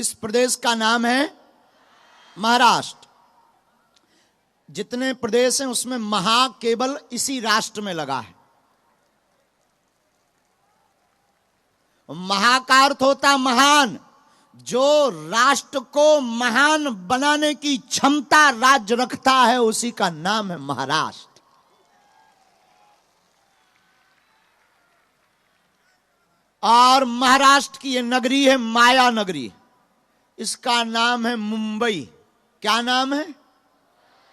इस प्रदेश का नाम है महाराष्ट्र। जितने प्रदेश हैं उसमें महा केवल इसी राष्ट्र में लगा है। महा का अर्थ होता महान। जो राष्ट्र को महान बनाने की क्षमता राज्य रखता है उसी का नाम है महाराष्ट्र। और महाराष्ट्र की यह नगरी है माया नगरी। इसका नाम है मुंबई। क्या नाम है?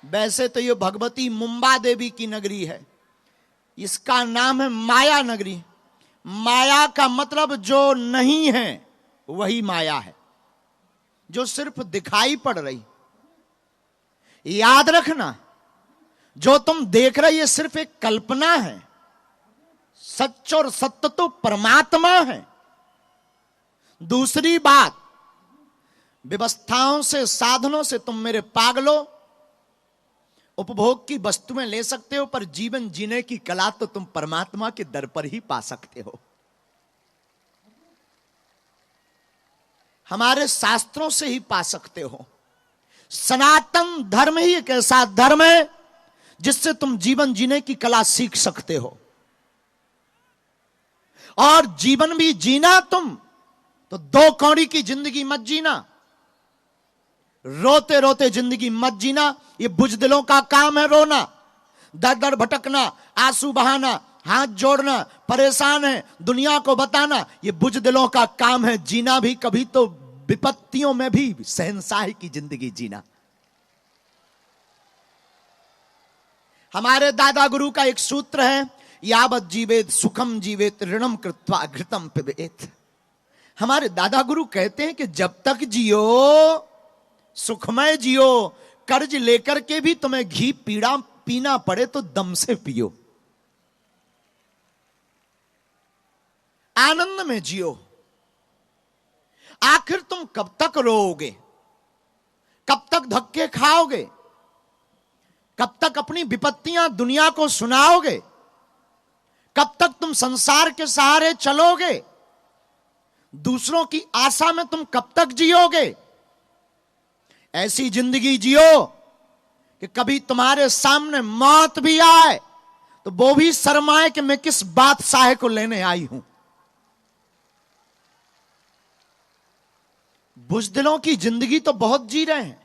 वैसे तो ये भगवती मुंबा देवी की नगरी है, इसका नाम है माया नगरी। माया का मतलब जो नहीं है वही माया है, जो सिर्फ दिखाई पड़ रही। याद रखना, जो तुम देख रहे ये सिर्फ एक कल्पना है। सच और सत्य तो परमात्मा है। दूसरी बात, व्यवस्थाओं से साधनों से तुम मेरे पागलों उपभोग की वस्तुएं ले सकते हो, पर जीवन जीने की कला तो तुम परमात्मा के दर पर ही पा सकते हो। हमारे शास्त्रों से ही पा सकते हो। सनातन धर्म ही एक ऐसा धर्म है जिससे तुम जीवन जीने की कला सीख सकते हो। और जीवन भी जीना तुम तो दो कौड़ी की जिंदगी मत जीना, रोते रोते जिंदगी मत जीना। ये बुजदिलों का काम है रोना, दर दर भटकना, आंसू बहाना, हाथ जोड़ना, परेशान है दुनिया को बताना। ये बुजदिलों का काम है। जीना भी कभी तो विपत्तियों में भी शहंशाही की जिंदगी जीना। हमारे दादा गुरु का एक सूत्र है, यावत जीवेत सुखम जीवेत ऋणम कृत्वा घृतम पिबेत। हमारे दादा गुरु कहते हैं कि जब तक जियो सुखमय जियो, कर्ज लेकर के भी तुम्हें घी पीड़ा पीना पड़े तो दम से पियो। आनंद में जियो। आखिर तुम कब तक रोओगे? कब तक धक्के खाओगे? कब तक अपनी विपत्तियां दुनिया को सुनाओगे? कब तक तुम संसार के सहारे चलोगे? दूसरों की आशा में तुम कब तक जियोगे? ऐसी जिंदगी जियो कि कभी तुम्हारे सामने मौत भी आए तो वो भी शर्माए कि मैं किस बादशाह को लेने आई हूं। बुजदिलों की जिंदगी तो बहुत जी रहे हैं,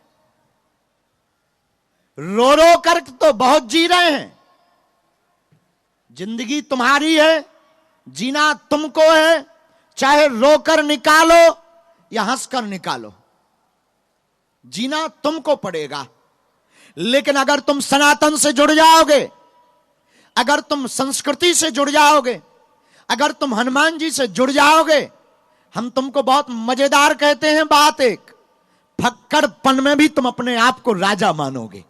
रो रो कर तो बहुत जी रहे हैं। जिंदगी तुम्हारी है, जीना तुमको है। चाहे रोकर निकालो या हंसकर निकालो, जीना तुमको पड़ेगा। लेकिन अगर तुम सनातन से जुड़ जाओगे, अगर तुम संस्कृति से जुड़ जाओगे, अगर तुम हनुमान जी से जुड़ जाओगे, हम तुमको बहुत मजेदार कहते हैं बात एक, फक्कड़पन में भी तुम अपने आप को राजा मानोगे।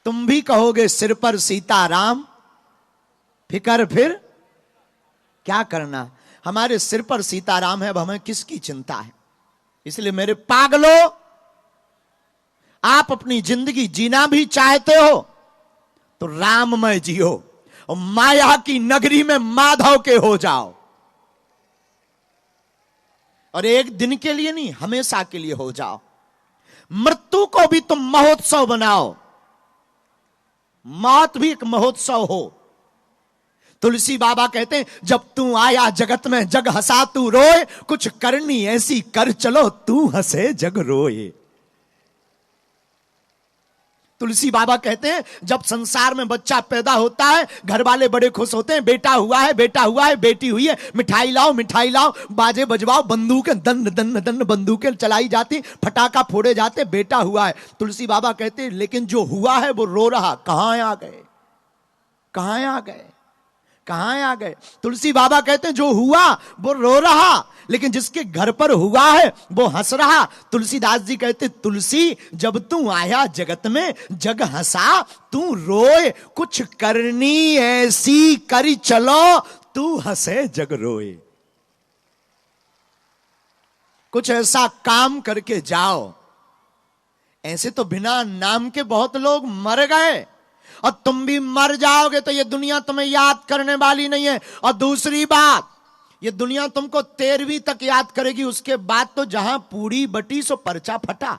तुम भी कहोगे सिर पर सीताराम, फिकर फिर क्या करना। हमारे सिर पर सीताराम है, अब हमें किसकी चिंता है। इसलिए मेरे पागलों, आप अपनी जिंदगी जीना भी चाहते हो तो राममय जियो और माया की नगरी में माधव के हो जाओ। और एक दिन के लिए नहीं, हमेशा के लिए हो जाओ। मृत्यु को भी तुम महोत्सव बनाओ, मौत भी एक महोत्सव हो। तुलसी बाबा कहते हैं, जब तू आया जगत में जग हंसा तू रोए, कुछ करनी ऐसी कर चलो तू हंसे जग रोए। तुलसी बाबा कहते हैं, जब संसार में बच्चा पैदा होता है घर वाले बड़े खुश होते हैं, बेटा हुआ है, बेटा हुआ है, बेटी हुई है, मिठाई लाओ मिठाई लाओ, बाजे बजवाओ, बंदूकें दन दन दन बंदूकें चलाई जाती, फटाका फोड़े जाते, बेटा हुआ है। तुलसी बाबा कहते हैं, लेकिन जो हुआ है वो रो रहा, कहां आ गए, कहां आ गए, कहां आ गए। तुलसी बाबा कहते हैं, जो हुआ वो रो रहा, लेकिन जिसके घर पर हुआ है वो हंस रहा। तुलसीदास जी कहते, तुलसी जब तू आया जगत में जग हंसा तू रोए, कुछ करनी ऐसी करी चलो तू हंसे जग रोए। कुछ ऐसा काम करके जाओ। ऐसे तो बिना नाम के बहुत लोग मर गए, और तुम भी मर जाओगे तो ये दुनिया तुम्हें याद करने वाली नहीं है। और दूसरी बात, ये दुनिया तुमको 13वीं तक याद करेगी, उसके बाद तो जहां पूड़ी बटी सो पर्चा फटा।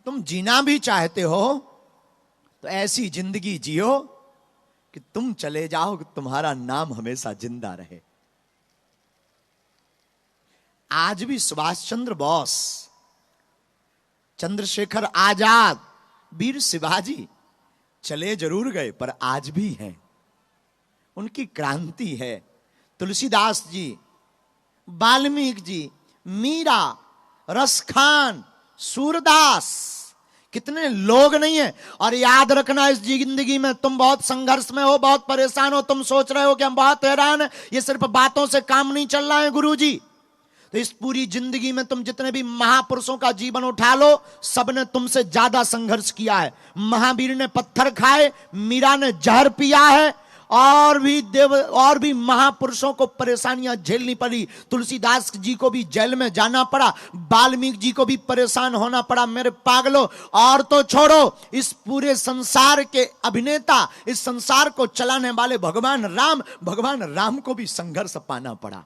तुम जीना भी चाहते हो तो ऐसी जिंदगी जियो कि तुम चले जाओ, कि तुम्हारा नाम हमेशा जिंदा रहे। आज भी सुभाष चंद्र बोस, चंद्रशेखर आजाद, वीर शिवाजी चले जरूर गए पर आज भी हैं, उनकी क्रांति है। तुलसीदास जी, वाल्मीकि जी, मीरा, रसखान, सूरदास, कितने लोग नहीं है। और याद रखना, इस जिंदगी में तुम बहुत संघर्ष में हो, बहुत परेशान हो, तुम सोच रहे हो कि हम बहुत हैरान हैं, ये सिर्फ बातों से काम नहीं चल रहा है गुरुजी। तो इस पूरी जिंदगी में तुम जितने भी महापुरुषों का जीवन उठा लो, सबने तुमसे ज्यादा संघर्ष किया है। महावीर ने पत्थर खाए, मीरा ने जहर पिया है, और भी महापुरुषों को परेशानियां झेलनी पड़ी। तुलसीदास जी को भी जेल में जाना पड़ा, वाल्मीकि जी को भी परेशान होना पड़ा। मेरे पागलों, और तो छोड़ो, इस पूरे संसार के अभिनेता, इस संसार को चलाने वाले भगवान राम को भी संघर्ष पाना पड़ा।